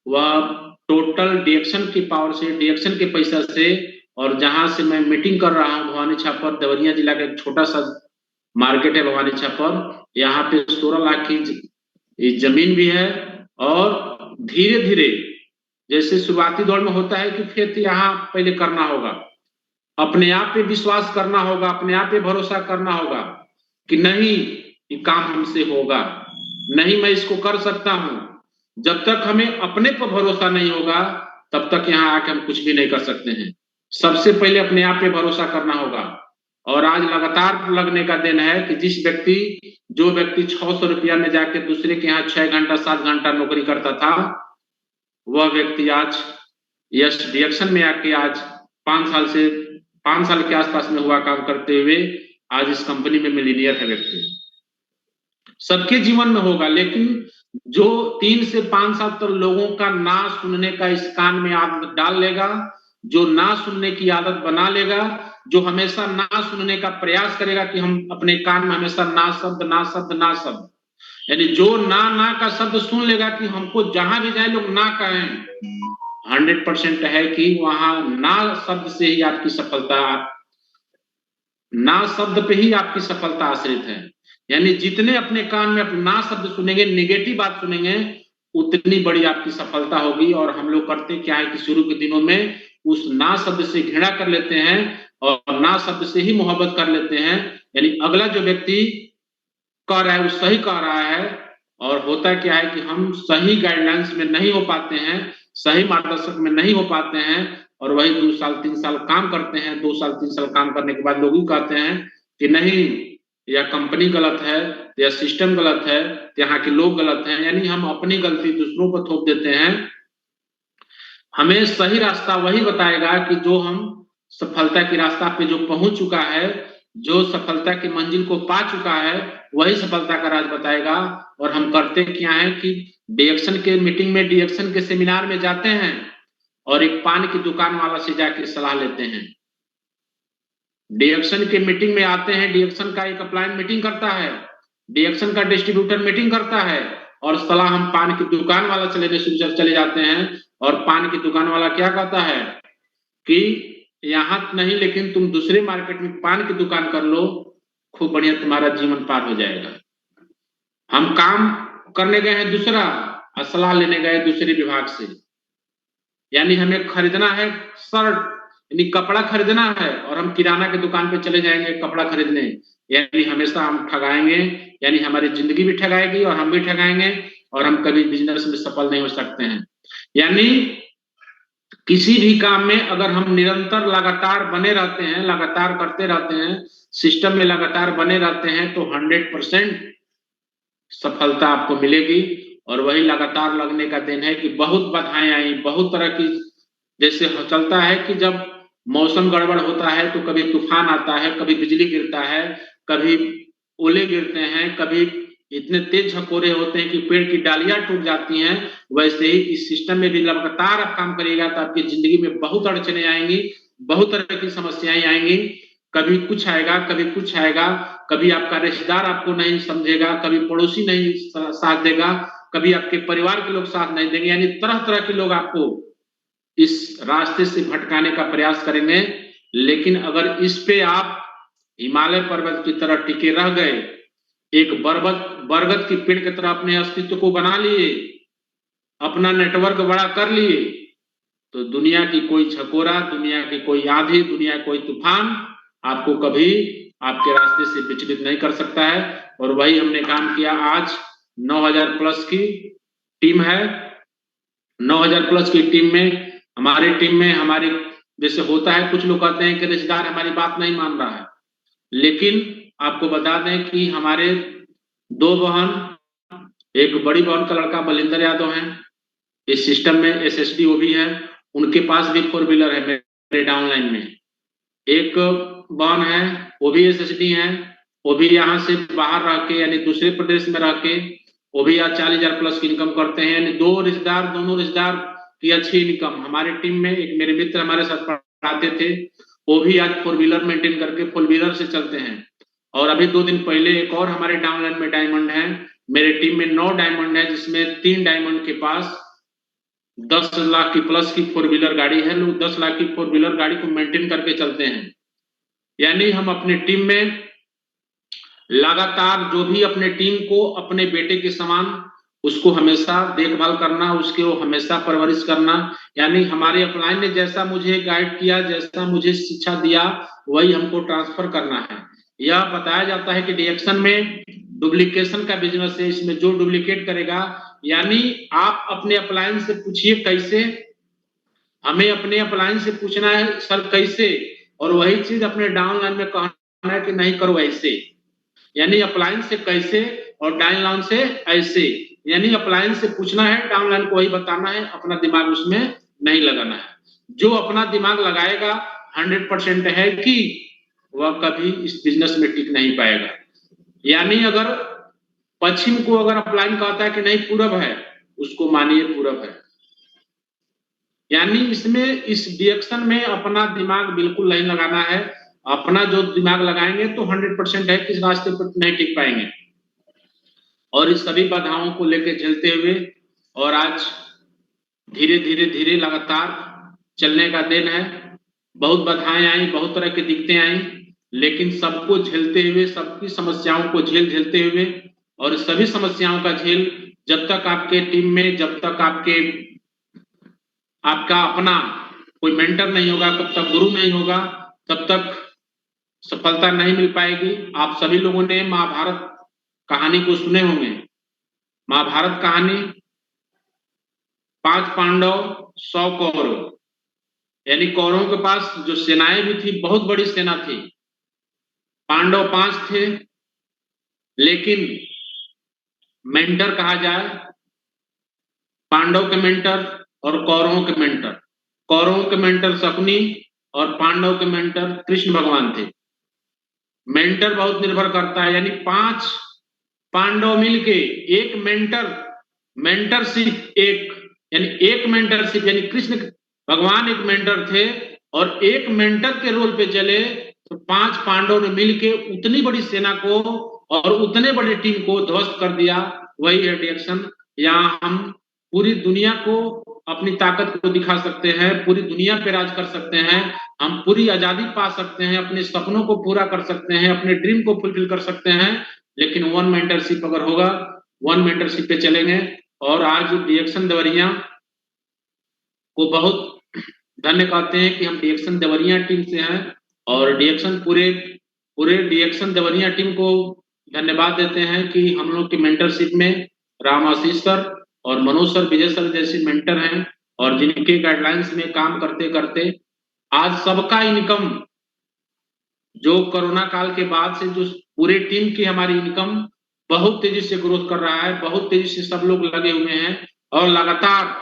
वह टोटल डिएक्शन की पावर से, डिएक्शन के पैसा से। और जहां से मैं मीटिंग कर रहा हूँ भवानी छापर, देवरिया जिला का एक छोटा सा मार्केट है भवानी छापर, यहाँ पे 16 लाख की जमीन भी है। और धीरे धीरे जैसे शुरुआती दौर में होता है कि फेथ यहाँ पहले करना होगा, अपने आप पे विश्वास करना होगा, अपने आप पे भरोसा करना होगा कि नहीं ये काम हमसे होगा, नहीं मैं इसको कर सकता हूं। जब तक हमें अपने पर भरोसा नहीं होगा तब तक यहाँ आके हम कुछ भी नहीं कर सकते हैं। सबसे पहले अपने आप पे भरोसा करना होगा। और आज लगातार लगने का दिन है कि जो व्यक्ति 600 रुपया में जाके दूसरे के यहाँ 6 घंटा 7 घंटा नौकरी करता था, वह व्यक्ति आज यस डिएक्शन में आके आज 5 साल के आसपास में हुआ काम करते हुए आज इस कंपनी में मिलीनियर है व्यक्ति। सबके जीवन में होगा, लेकिन जो 3 से 5 साल तक लोगों का ना सुनने का इस कान में आदत डाल लेगा, जो ना सुनने की आदत बना लेगा, जो हमेशा ना सुनने का प्रयास करेगा कि हम अपने कान में हमेशा ना शब्द ना शब्द ना शब्द, यानी जो ना का शब्द सुन लेगा कि हमको जहां भी जाए लोग ना कहें, 100% है कि वहां ना शब्द से ही आपकी सफलता, ना शब्द पे ही आपकी सफलता आश्रित है। यानी जितने अपने कान में अपना ना शब्द सुनेंगे, नेगेटिव बात सुनेंगे, उतनी बड़ी आपकी सफलता होगी। और हम लोग करते क्या है कि शुरू के दिनों में उस ना शब्द से घृणा कर लेते हैं और ना शब्द से ही मोहब्बत कर लेते हैं, यानी अगला जो व्यक्ति कह रहा है वो सही कह रहा है। और होता क्या है कि हम सही गाइडलाइंस में नहीं हो पाते हैं, सही मार्गदर्शक में नहीं हो पाते हैं, और वही 2 साल 3 साल काम करते हैं। 2 साल 3 साल काम करने के बाद लोग ही कहते हैं कि नहीं या कंपनी गलत है या सिस्टम गलत है, यहाँ के लोग गलत हैं, यानी हम अपनी गलती दूसरों पर थोप देते हैं। हमें सही रास्ता वही बताएगा कि जो हम सफलता की रास्ता पे जो पहुंच चुका है, जो सफलता की मंजिल को पा चुका है, वही सफलता का राज बताएगा। और हम करते क्या है कि डिएक्शन के मीटिंग में, डिएक्शन के सेमिनार में जाते हैं और एक पान की दुकान वाला से जाके सलाह लेते हैं। डिएक्शन के मीटिंग में आते हैं, डिएक्शन का एक अपलाइन मीटिंग करता है, डिएक्शन का डिस्ट्रीब्यूटर मीटिंग करता है और सलाह हम पान की दुकान वाला चले जाते हैं, और पान की दुकान वाला क्या कहता है कि यहाँ नहीं, लेकिन तुम दूसरे मार्केट में पान की दुकान कर लो, खूब बढ़िया तुम्हारा जीवन पार हो जाएगा। हम काम करने गए हैं दूसरा और सलाह लेने गए दूसरे विभाग से, यानी हमें खरीदना है शर्ट, यानी कपड़ा खरीदना है, और हम किराना की दुकान पे चले जाएंगे कपड़ा खरीदने, यानी हमेशा हम ठगाएंगे, यानी हमारी जिंदगी भी ठगाएगी और हम भी ठगाएंगे, और हम कभी बिजनेस में सफल नहीं हो सकते हैं। यानी किसी भी काम में अगर हम निरंतर लगातार बने रहते हैं, लगातार करते रहते हैं, सिस्टम में लगातार बने रहते हैं, तो 100% सफलता आपको मिलेगी। और वही लगातार लगने का दिन है कि बहुत बाधाएं आई, बहुत तरह की, जैसे चलता है कि जब मौसम गड़बड़ होता है तो कभी तूफान आता है, कभी बिजली गिरता है, कभी ओले गिरते हैं, कभी इतने तेज झकोरे होते हैं कि पेड़ की डालियां टूट जाती हैं। वैसे ही इस सिस्टम में भी लगातार आप काम करिएगा तो आपकी जिंदगी में बहुत अड़चने आएंगी, बहुत तरह की समस्याएं आएंगी, कभी कुछ आएगा, कभी कुछ आएगा, कभी आपका रिश्तेदार आपको नहीं समझेगा, कभी पड़ोसी नहीं साथ देगा, कभी आपके परिवार के लोग साथ नहीं देंगे, यानी तरह तरह के लोग आपको इस रास्ते से भटकाने का प्रयास करेंगे। लेकिन अगर इस पे आप हिमालय पर्वत की तरह टिके रह गए, एक बरगद की पेड़ की तरह अपने अस्तित्व को बना लिए, अपना नेटवर्क बड़ा कर लिए, तो दुनिया की कोई झकोरा, दुनिया की कोई आंधी, दुनिया कोई तूफान आपको कभी आपके रास्ते से विचलित नहीं कर सकता है। और वही हमने काम किया। आज 9000 प्लस की टीम है। 9000 प्लस की टीम में हमारी हमारी, जैसे होता है कुछ लोग कहते हैं कि रिश्तेदार हमारी बात नहीं मान रहा है, लेकिन आपको बता दें कि हमारे 2 बहन, एक बड़ी बहन का लड़का बलिंदर यादव है, इस सिस्टम में एसएसडी वो भी है, उनके पास भी 4 व्हीलर है मेरे डाउनलाइन में। एक बहन है वो भी एसएसडी है, वो भी यहाँ से बाहर रह के, यानी दूसरे प्रदेश में रह के, वो भी आज 40,000 प्लस की इनकम करते हैं। यानी दोनों रिश्तेदार की अच्छी इनकम। हमारे टीम में एक मेरे मित्र हमारे साथ पढ़ाते थे, वो भी आज 4 व्हीलर मेंटेन करके 4 व्हीलर से चलते हैं। और अभी 2 दिन पहले एक और हमारे डाउनलाइन में डायमंड है, मेरे टीम में 9 डायमंड है, जिसमें 3 डायमंड के पास 10 लाख की प्लस की 4 व्हीलर गाड़ी है। लोग 10 लाख की 4 व्हीलर गाड़ी को मेंटेन करके चलते हैं। यानी हम अपनी टीम में लगातार जो भी अपने टीम को अपने बेटे के समान उसको हमेशा देखभाल करना, उसके वो हमेशा परवरिश करना। यानी हमारे अपलाइन ने जैसा मुझे गाइड किया, जैसा मुझे शिक्षा दिया, वही हमको ट्रांसफर करना है। यह बताया जाता है कि डिएक्शन में डुप्लीकेशन का बिजनेस है, इसमें जो डुप्लीकेट करेगा, यानी आप अपने अपलाइन से पूछिए कैसे, हमें अपने अपलाइन से पूछना है सर कैसे, और वही चीज अपने डाउनलाइन में कहना है कि नहीं करो ऐसे। यानी अपलाइन से कैसे और डाउनलाइन से ऐसे, यानी अपलाइन से पूछना है, डाउनलाइन को वही बताना है, अपना दिमाग उसमें नहीं लगाना है। जो अपना दिमाग लगाएगा 100% है कि वह कभी इस बिजनेस में टिक नहीं पाएगा। यानी अगर पश्चिम को अगर अपलाइन कहता है कि नहीं पूरब है, उसको मानिए पूरब है। यानी इसमें इस डिएक्शन में अपना दिमाग बिल्कुल नहीं लगाना है। अपना जो दिमाग लगाएंगे तो 100% है कि इस रास्ते पर नहीं टिक पाएंगे। और इस सभी बाधाओं को लेकर झेलते हुए, और आज धीरे लगातार चलने का दिन है। बहुत बाधाएं आई, बहुत तरह की दिक्कतें आई, लेकिन सबको झेलते हुए, सबकी समस्याओं को झेलते हुए, और सभी समस्याओं का झेल, जब तक आपके टीम में, जब तक आपका अपना कोई मेंटर नहीं होगा, तब तक गुरु नहीं होगा, तब तक सफलता नहीं मिल पाएगी। आप सभी लोगों ने महाभारत कहानी को सुने होंगे। महाभारत कहानी, 5 पांडव 100 कौरव, यानी कौरवों के पास जो सेनाएं भी थी, बहुत बड़ी सेना थी। पांडव 5 थे, लेकिन मेंटर कहा जाए, पांडव के मेंटर और कौरवों के मेंटर, कौरवों के मेंटर शकुनी और पांडव के मेंटर कृष्ण भगवान थे। मेंटर बहुत निर्भर करता है, यानी 5 पांडव मिलके एक मेंटरशिप, यानी एक मेंटरशिप, यानी कृष्ण भगवान एक मेंटर थे और एक मेंटर के रोल पे चले, तो 5 पांडव ने मिलके उतनी बड़ी सेना को और उतने बड़े टीम को ध्वस्त कर दिया, वही है डिएक्शन। यहाँ हम पूरी दुनिया को अपनी ताकत को दिखा सकते हैं, पूरी दुनिया पे राज कर सकते हैं, हम पूरी आजादी पा सकते हैं, अपने सपनों को पूरा कर सकते हैं, अपने ड्रीम को फुलफिल कर सकते हैं। लेकिन वन मेंटरशिप अगर होगा, वन मेंटरशिप पे चलेंगे। और आज डिएक्शन देवरिया को बहुत धन्य कहते हैं कि हम डिएक्शन देवरिया टीम से हैं, और डिएक्शन पूरे डिएक्शन देवरिया टीम को धन्यवाद देते हैं कि हम लोग की मेंटरशिप में राम आशीष सर और मनोज सर, विजय सर जैसे मेंटर हैं, और जिनके गाइडलाइंस में काम करते करते आज सबका इनकम, जो कोरोना काल के बाद से जो पूरे टीम की हमारी इनकम बहुत तेजी से ग्रोथ कर रहा है, बहुत तेजी से सब लोग लगे हुए हैं। और लगातार,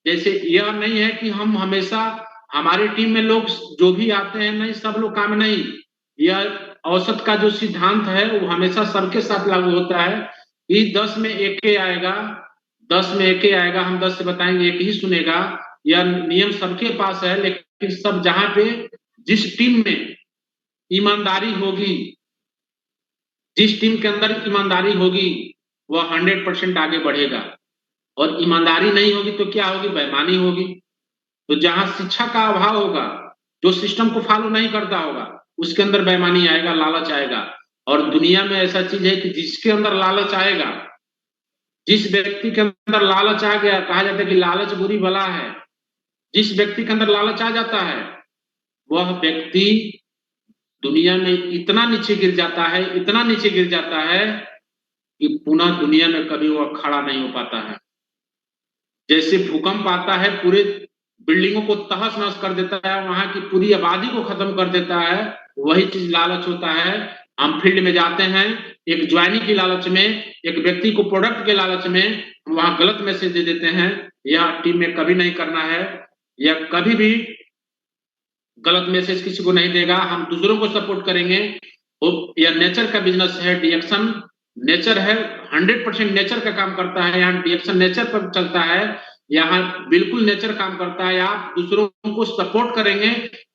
जैसे यह नहीं है कि हम हमेशा हमारी टीम में लोग जो भी आते हैं, नहीं सब लोग काम नहीं, यह औसत का जो सिद्धांत है वो हमेशा सबके साथ लागू होता है कि 10 में एक ही आएगा, 10 में एक ही आएगा, हम 10 से बताएंगे एक ही सुनेगा। यह नियम सबके पास है, लेकिन सब जहां पे जिस टीम में ईमानदारी होगी, जिस टीम के अंदर ईमानदारी होगी, वह 100% आगे बढ़ेगा। और ईमानदारी नहीं होगी तो क्या होगी? बेईमानी होगी। तो जहां शिक्षा का अभाव होगा, जो सिस्टम को फॉलो नहीं करता होगा, उसके अंदर बेईमानी आएगा, लालच आएगा। और दुनिया में ऐसा चीज है कि जिसके अंदर लालच आएगा, जिस व्यक्ति के अंदर लालच आ गया, कहा जाता है कि लालच बुरी बला है, जिस व्यक्ति के अंदर लालच आ जाता है, वह व्यक्ति दुनिया में इतना नीचे गिर जाता है, इतना नीचे गिर जाता है कि पुनः दुनिया में कभी वह खड़ा नहीं हो पाता है। जैसे भूकंप आता है, पूरे बिल्डिंगों को तहस नहस कर देता है, वहां की पूरी आबादी को खत्म कर देता है, वही चीज लालच होता है। हम फील्ड में जाते हैं एक ज्वाइनिंग की लालच में, एक व्यक्ति को प्रोडक्ट के लालच में, वहां गलत मैसेज दे देते हैं। यह टीम में कभी नहीं करना है, यह कभी भी गलत मैसेज किसी को नहीं देगा। हम दूसरों को सपोर्ट करेंगे। यह नेचर का बिजनेस है, डिएक्शन नेचर है, 100% नेचर का काम करता है। यहाँ डिएक्शन नेचर पर चलता है, यहाँ बिल्कुल नेचर काम करता है। आप दूसरों को सपोर्ट करेंगे,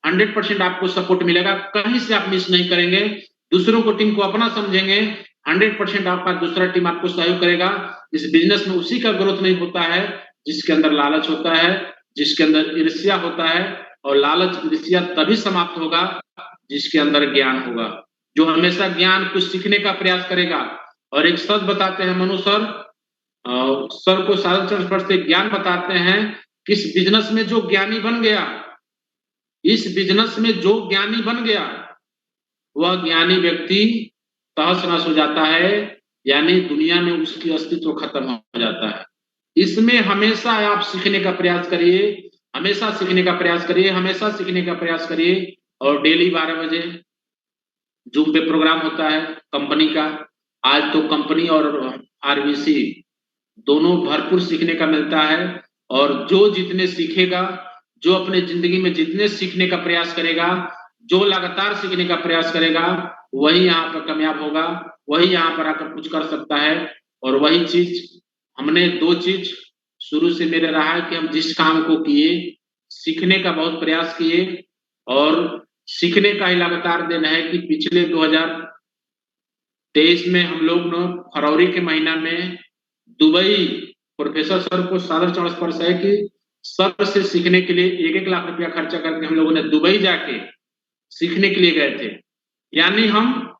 100% आपको सपोर्ट मिलेगा, कहीं से आप मिस नहीं करेंगे। दूसरों को, टीम को अपना समझेंगे, 100% आपका दूसरा टीम आपको सहयोग करेगा। इस बिजनेस में उसी का ग्रोथ नहीं होता है जिसके अंदर लालच होता है, जिसके अंदर ईर्ष्या होता है। और लालच ईर्ष्या तभी समाप्त होगा जिसके अंदर ज्ञान होगा, जो हमेशा ज्ञान कुछ सीखने का प्रयास करेगा। और एक सच बताते हैं मनु सर, सर को साधन चरण स्पर्श से ज्ञान बताते हैं, किस बिजनेस में जो ज्ञानी बन गया, इस बिजनेस में जो ज्ञानी बन गया, वह ज्ञानी व्यक्ति तहस नहस हो जाता है, यानी दुनिया में उसकी अस्तित्व खत्म हो जाता है। इसमें हमेशा आप सीखने का प्रयास करिए, हमेशा सीखने का प्रयास करिए, हमेशा सीखने का प्रयास करिए। और डेली 12 बजे जूम पे प्रोग्राम होता है कंपनी का। आज तो कंपनी और आरबीसी दोनों भरपूर सीखने का मिलता है। और जो जितने सीखेगा, जो अपने जिंदगी में जितने सीखने का प्रयास करेगा, जो लगातार सीखने का प्रयास करेगा, वही यहाँ पर कामयाब होगा, वही यहाँ पर आकर कुछ कर सकता है। और वही चीज हमने 2 चीज शुरू से मेरे रहा है कि हम जिस काम को किए, सीखने का बहुत प्रयास किए, और सीखने का ही लगातार देना है कि पिछले 2023 में हम लोग न फरवरी के महीना में दुबई, प्रोफेसर सर को सादर चरण स्पर्श है कि सर से सीखने के लिए 1-1 लाख रुपया खर्चा करके हम लोगों ने दुबई जाके सीखने के लिए गए थे। यानी हम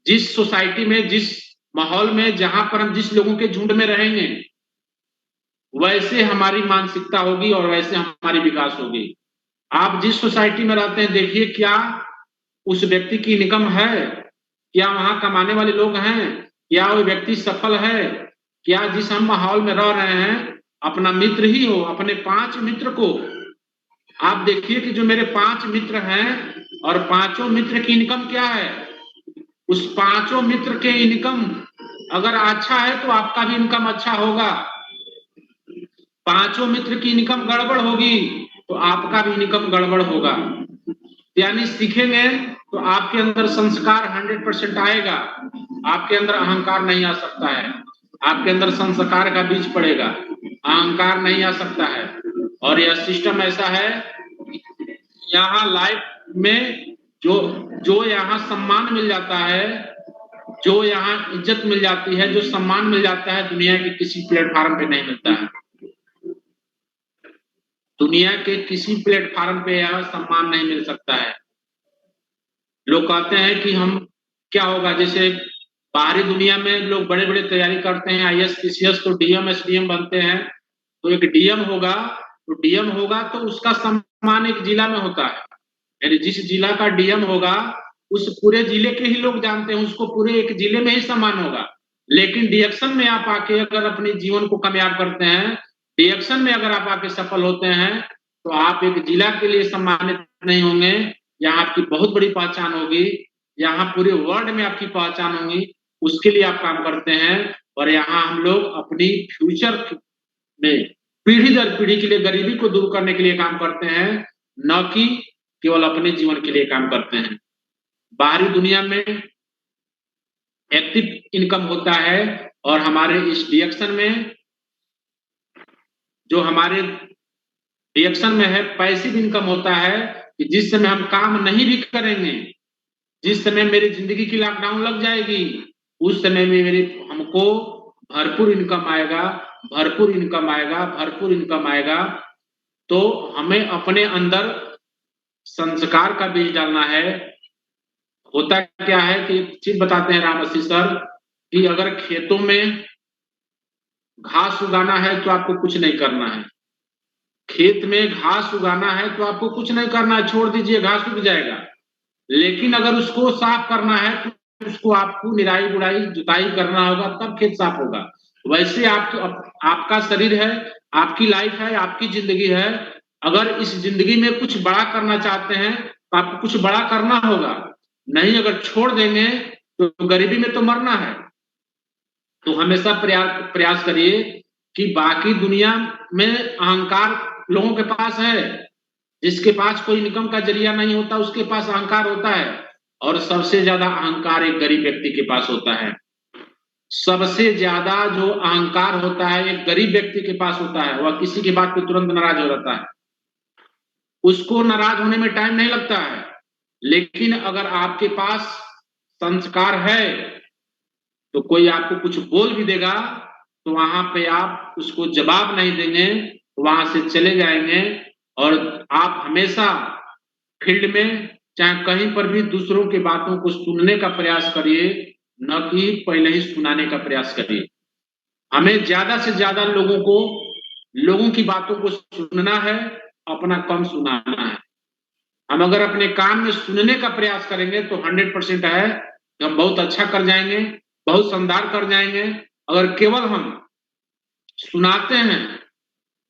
जिस सोसाइटी में, जिस माहौल में, जहां पर हम जिस लोगों के झुंड में रहेंगे, वैसे हमारी मानसिकता होगी और वैसे हमारी विकास होगी। आप जिस सोसाइटी में रहते हैं, देखिए क्या उस व्यक्ति की इनकम है, क्या वहां कमाने वाले लोग हैं, क्या वो व्यक्ति सफल है, क्या जिस हम माहौल में रह रहे हैं अपना मित्र ही हो। अपने 5 मित्र को आप देखिए कि जो मेरे 5 मित्र हैं, और 5 मित्र की इनकम क्या है, उस 5 मित्र के इनकम अगर अच्छा है तो आपका भी इनकम अच्छा होगा। 5 मित्र की इनकम गड़बड़ होगी तो आपका भी इनकम गड़बड़ होगा। यानी सीखेंगे तो आपके अंदर संस्कार 100% आएगा, आपके अंदर अहंकार नहीं आ सकता है, आपके अंदर संस्कार का बीज पड़ेगा, अहंकार नहीं आ सकता है। और यह सिस्टम ऐसा है, यहाँ लाइफ में जो यहाँ सम्मान मिल जाता है, जो यहाँ इज्जत मिल जाती है, जो सम्मान मिल जाता है, दुनिया के किसी प्लेटफॉर्म पे नहीं मिलता है। दुनिया के किसी प्लेटफॉर्म पे यह सम्मान नहीं मिल सकता है। लोग कहते हैं कि हम क्या होगा, जैसे बाहरी दुनिया में लोग बड़े-बड़े तैयारी करते हैं, आईएएस, पीसीएस, तो डीएम, एसडीएम बनते हैं। तो एक डीएम होगा, तो उसका सम्मान एक जिला में होता है। यानी जिस जिला का डीएम होगा, उस पूरे जिले के ही लोग जानते हैं, उसको पूरे एक जिले में ही सम्मान होगा। लेकिन डीएक्शन में आप आके अगर अपने जीवन को कामयाब करते हैं, डीएक्शन में अगर आप आके सफल होते हैं, तो आप एक जिला के लिए सम्मानित नहीं होंगे, यहाँ आपकी बहुत बड़ी पहचान होगी, यहाँ पूरे वर्ल्ड में आपकी पहचान होगी, उसके लिए आप काम करते हैं। और यहाँ हम लोग अपनी फ्यूचर में पीढ़ी दर पीढ़ी के लिए गरीबी को दूर करने के लिए काम करते हैं, न कि केवल अपने जीवन के लिए काम करते हैं। बाहरी दुनिया में एक्टिव इनकम होता है और हमारे इस डीएक्शन में, जो हमारे डीएक्शन में है, पैसिव इनकम होता है कि जिस समय हम काम नहीं भी करेंगे, जिस समय मेरी जिंदगी की लॉकडाउन लग जाएगी, उस समय में हमको भरपूर इनकम आएगा, भरपूर इनकम आएगा, भरपूर इनकम आएगा। तो हमें अपने अंदर संस्कार का बीज डालना है। होता क्या है कि एक चीज बताते हैं रामसी सर, कि अगर खेतों में घास उगाना है तो आपको कुछ नहीं करना है। खेत में घास उगाना है तो आपको कुछ नहीं करना है, छोड़ दीजिए, घास उग जाएगा। लेकिन अगर उसको साफ करना है तो उसको आपको निराई गुड़ाई जुताई करना होगा, तब खेत साफ होगा। वैसे आपका शरीर है, आपकी लाइफ है, आपकी जिंदगी है। अगर इस जिंदगी में कुछ बड़ा करना चाहते हैं तो आपको कुछ बड़ा करना होगा। नहीं अगर छोड़ देंगे तो गरीबी में तो मरना है। तो हमेशा प्रयास करिए कि बाकी दुनिया में अहंकार लोगों के पास है, जिसके पास कोई इनकम का जरिया नहीं होता उसके पास अहंकार होता है, और सबसे ज्यादा अहंकार एक गरीब व्यक्ति के पास होता है। सबसे ज्यादा जो अहंकार होता है एक गरीब व्यक्ति के पास होता है। वह किसी की बात पे तुरंत नाराज हो जाता है, उसको नाराज होने में टाइम नहीं लगता है। लेकिन अगर आपके पास संस्कार है तो कोई आपको कुछ बोल भी देगा तो वहां पे आप उसको जवाब नहीं देंगे, वहां से चले जाएंगे। और आप हमेशा फील्ड में चाहे कहीं पर भी दूसरों की बातों को सुनने का प्रयास करिए, न कि पहले ही सुनाने का प्रयास करिए। हमें ज्यादा से ज्यादा लोगों की बातों को सुनना है, अपना कम सुनाना है। हम अगर अपने काम में सुनने का प्रयास करेंगे तो 100% है कि हम बहुत अच्छा कर जाएंगे, बहुत शानदार कर जाएंगे। अगर केवल हम सुनाते हैं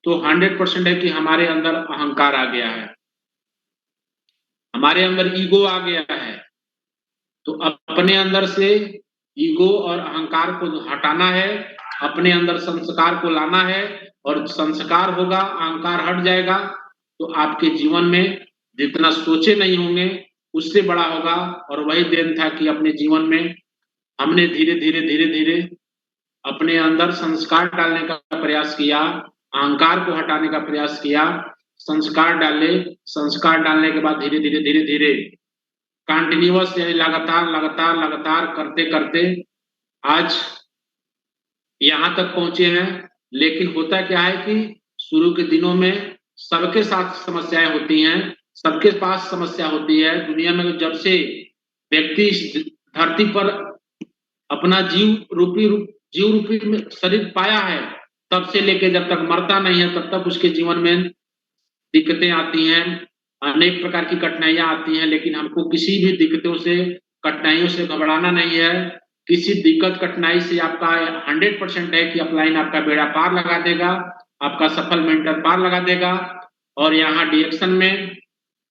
तो 100% है कि हमारे अंदर अहंकार आ गया है, हमारे अंदर ईगो आ गया है। तो अपने अंदर से ईगो और अहंकार को हटाना है, अपने अंदर संस्कार को लाना है, और संस्कार होगा, अहंकार हट जाएगा, तो आपके जीवन में जितना सोचे नहीं होंगे उससे बड़ा होगा। और वही देन था कि अपने जीवन में हमने धीरे धीरे अपने अंदर संस्कार डालने का प्रयास किया, अहंकार को हटाने का प्रयास किया। संस्कार डालने के बाद धीरे धीरे कंटिन्यूअस, यानी लगातार करते आज यहाँ तक पहुंचे हैं। लेकिन होता क्या है कि शुरू के दिनों में सबके साथ समस्याएं होती हैं, सबके पास समस्या होती है। दुनिया में जब से व्यक्ति धरती पर अपना जीव रूपी में शरीर पाया है, तब से लेके जब तक मरता नहीं है तब तक उसके जीवन में दिक्कतें आती हैं, अनेक प्रकार की कठिनाइयां आती हैं। लेकिन हमको किसी भी दिक्कतों से, कठिनाइयों से घबराना नहीं है। किसी दिक्कत कठिनाई से आपका 100% है कि अपलाइन आपका बेड़ा पार लगा देगा, आपका सफल मेंटर पार लगा देगा। और यहाँ डीएक्शन में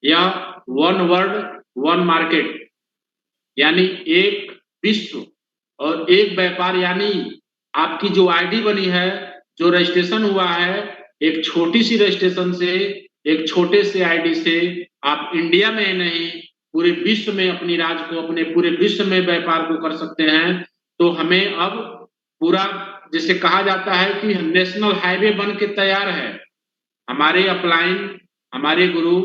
यह वन वर्ल्ड वन मार्केट, यानी एक विश्व और एक व्यापार, यानी आपकी जो आईडी बनी है, जो रजिस्ट्रेशन हुआ है, एक छोटी सी रजिस्ट्रेशन से, एक छोटे से आईडी से आप इंडिया में नहीं पूरे विश्व में अपनी राज को, अपने पूरे विश्व में व्यापार को कर सकते हैं। तो हमें अब पूरा, जिसे कहा जाता है कि नेशनल हाईवे बन के तैयार है। हमारे अपलाइन, हमारे गुरु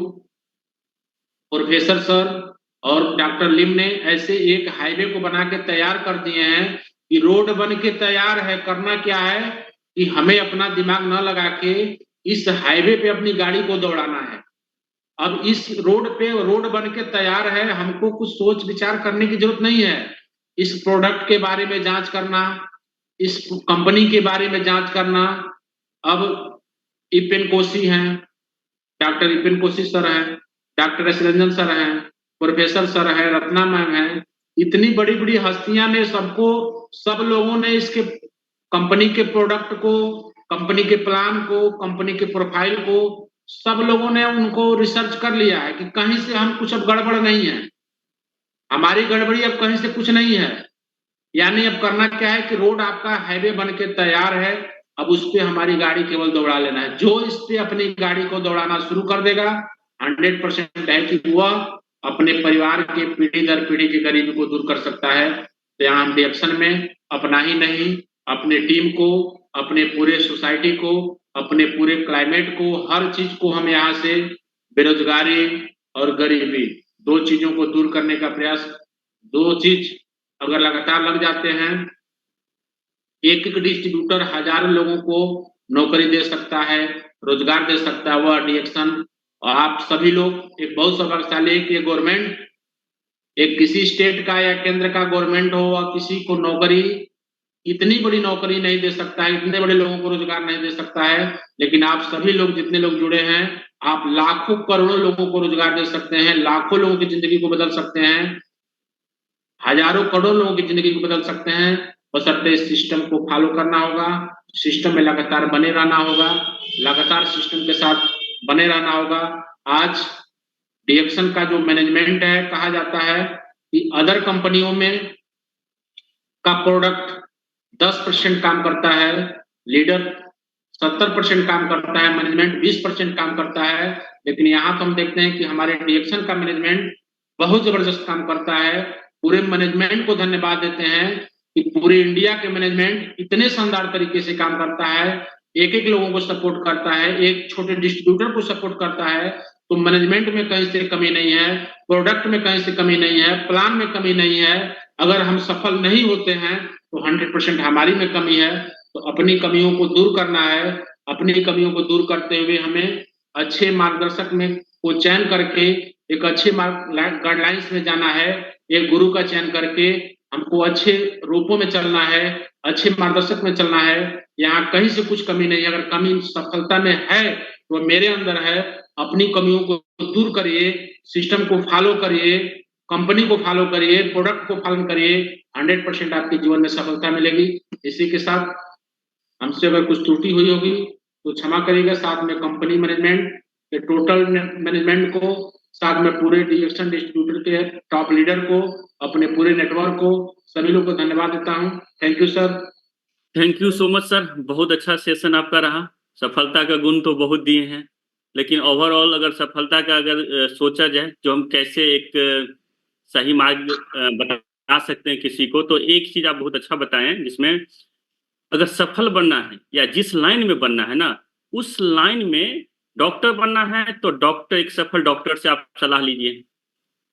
प्रोफेसर सर और डॉक्टर लिम ने ऐसे एक हाईवे को बना के तैयार कर दिए हैं कि रोड बन के तैयार है। करना क्या है कि हमें अपना दिमाग न लगा के इस हाईवे पे अपनी गाड़ी को दौड़ाना है। अब इस रोड पे रोड बन के तैयार है, हमको कुछ सोच विचार करने की जरूरत नहीं है। इस प्रोडक्ट के बारे में जांच करना, इस कंपनी के बारे में जांच करना। अब इपेन कोशी हैं, डॉक्टर इपेन कोशी सर हैं, डॉक्टर एस रंजन सर हैं, प्रोफेसर सर हैं, रत्ना मैम हैं, इतनी बड़ी बड़ी हस्तियां ने सब लोगों ने इसके कंपनी के प्रोडक्ट को, कंपनी के प्लान को, कंपनी के प्रोफाइल को, सब लोगों ने उनको रिसर्च कर लिया है कि कहीं से हम कुछ अब गड़बड़ नहीं है, हमारी गड़बड़ी अब कहीं से कुछ नहीं है। यानी अब करना क्या है कि रोड आपका हाईवे बन के तैयार है, अब उस पे हमारी गाड़ी केवल दौड़ा लेना है। जो इस पे अपनी गाड़ी को दौड़ाना शुरू कर देगा 100% है कि वह अपने परिवार के पीढ़ी दर पीढ़ी की गरीबी को दूर कर सकता है। तो यहाँ हम डिएक्शन में अपना ही नहीं, अपने टीम को, अपने पूरे सोसाइटी को, अपने पूरे क्लाइमेट को, हर चीज को हम यहाँ से बेरोजगारी और गरीबी दो चीजों को दूर करने का प्रयास, दो चीज अगर लगातार लग जाते हैं, एक एक डिस्ट्रीब्यूटर हजारों लोगों को नौकरी दे सकता है, रोजगार दे सकता है, वह डिएक्शन। और आप सभी लोग एक बहुत सौभाग्यशाली है कि ये गवर्नमेंट एक किसी स्टेट का या केंद्र का गवर्नमेंट हो और किसी को नौकरी, इतनी बड़ी नौकरी नहीं दे सकता है, इतने बड़े लोगों को रोजगार नहीं दे सकता है, लेकिन आप सभी लोग जितने लोग जुड़े हैं, आप लाखों करोड़ों लोगों को रोजगार दे सकते हैं, लाखों लोगों की जिंदगी को बदल सकते हैं, हजारों करोड़ों लोगों की जिंदगी को बदल सकते हैं। बशर्ते इस सिस्टम को फॉलो करना होगा, सिस्टम में लगातार बने रहना होगा, लगातार सिस्टम के साथ बने रहना होगा। आज डिएक्शन का जो मैनेजमेंट है, कहा जाता है कि अदर कंपनियों में का प्रोडक्ट 10% काम करता है, लीडर 70% काम करता है, मैनेजमेंट 20% काम करता है, लेकिन यहाँ तो हम देखते हैं कि हमारे डिएक्शन का मैनेजमेंट बहुत जबरदस्त काम करता है। पूरे मैनेजमेंट को धन्यवाद देते हैं कि पूरे इंडिया के मैनेजमेंट इतने शानदार तरीके से काम करता है, एक एक लोगों को सपोर्ट करता है, एक छोटे डिस्ट्रीब्यूटर को सपोर्ट करता है। तो मैनेजमेंट में कहीं से कमी नहीं है, प्रोडक्ट में कहीं से कमी नहीं है, प्लान में कमी नहीं है। अगर हम सफल नहीं होते हैं तो 100% हमारी में कमी है। तो अपनी कमियों को दूर करना है, अपनी कमियों को दूर करते हुए हमें अच्छे मार्गदर्शक में को चयन करके एक अच्छे गाइडलाइंस में जाना है, एक गुरु का चयन करके हमको अच्छे रूपों में चलना है, अच्छे मार्गदर्शक में चलना है। यहाँ कहीं से कुछ कमी नहीं है, अगर कमी सफलता में है तो मेरे अंदर है। अपनी कमियों को दूर करिए, सिस्टम को फॉलो करिए, कंपनी को फॉलो करिए, प्रोडक्ट को फॉलो करिए, 100% आपके जीवन में सफलता मिलेगी। इसी के साथ हमसे अगर कुछ त्रुटि हुई होगी तो क्षमा करिएगा, साथ में कंपनी मैनेजमेंट के टोटल मैनेजमेंट को, साथ में पूरे डिएक्शन डिस्ट्रीब्यूटर के टॉप लीडर को, अपने पूरे नेटवर्क को, सभी लोग को धन्यवाद देता हूँ। Thank you sir. Thank you so much sir, बहुत अच्छा सेशन आपका रहा। सफलता का गुण तो बहुत दिए हैं, लेकिन ओवरऑल अगर सफलता का अगर सोचा जाए, जो हम कैसे एक सही मार्ग बता सकते हैं किसी को, तो एक चीज आप बहुत अच्छा बताएं, जिसमें अगर सफल बनना है या जिस लाइन में बनना है ना, उस लाइन में डॉक्टर बनना है तो डॉक्टर, एक सफल डॉक्टर से आप सलाह लीजिए।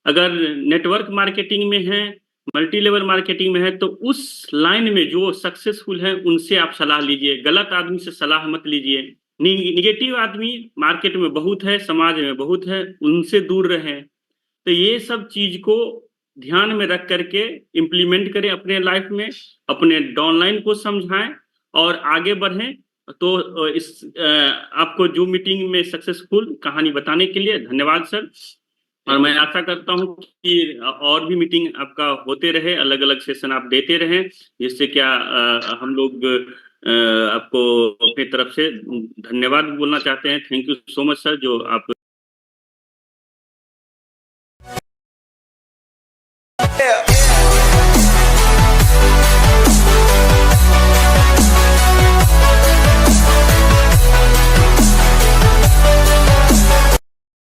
अगर नेटवर्क मार्केटिंग में है, मल्टी लेवल मार्केटिंग में है, तो उस लाइन में जो सक्सेसफुल है उनसे आप सलाह लीजिए। गलत आदमी से सलाह मत लीजिए। निगेटिव आदमी मार्केट में बहुत है, समाज में बहुत है, उनसे दूर रहें। तो ये सब चीज को ध्यान में रख करके इम्प्लीमेंट करें अपने लाइफ में, अपने डाउनलाइन को समझाएं और आगे बढ़ें। तो इस आपको जूम मीटिंग में सक्सेसफुल कहानी बताने के लिए धन्यवाद सर। और मैं आशा करता हूं कि और भी मीटिंग आपका होते रहे, अलग अलग सेशन आप देते रहें, जिससे क्या हम लोग आपको अपनी तरफ से धन्यवाद बोलना चाहते हैं। Thank you so much sir, जो आप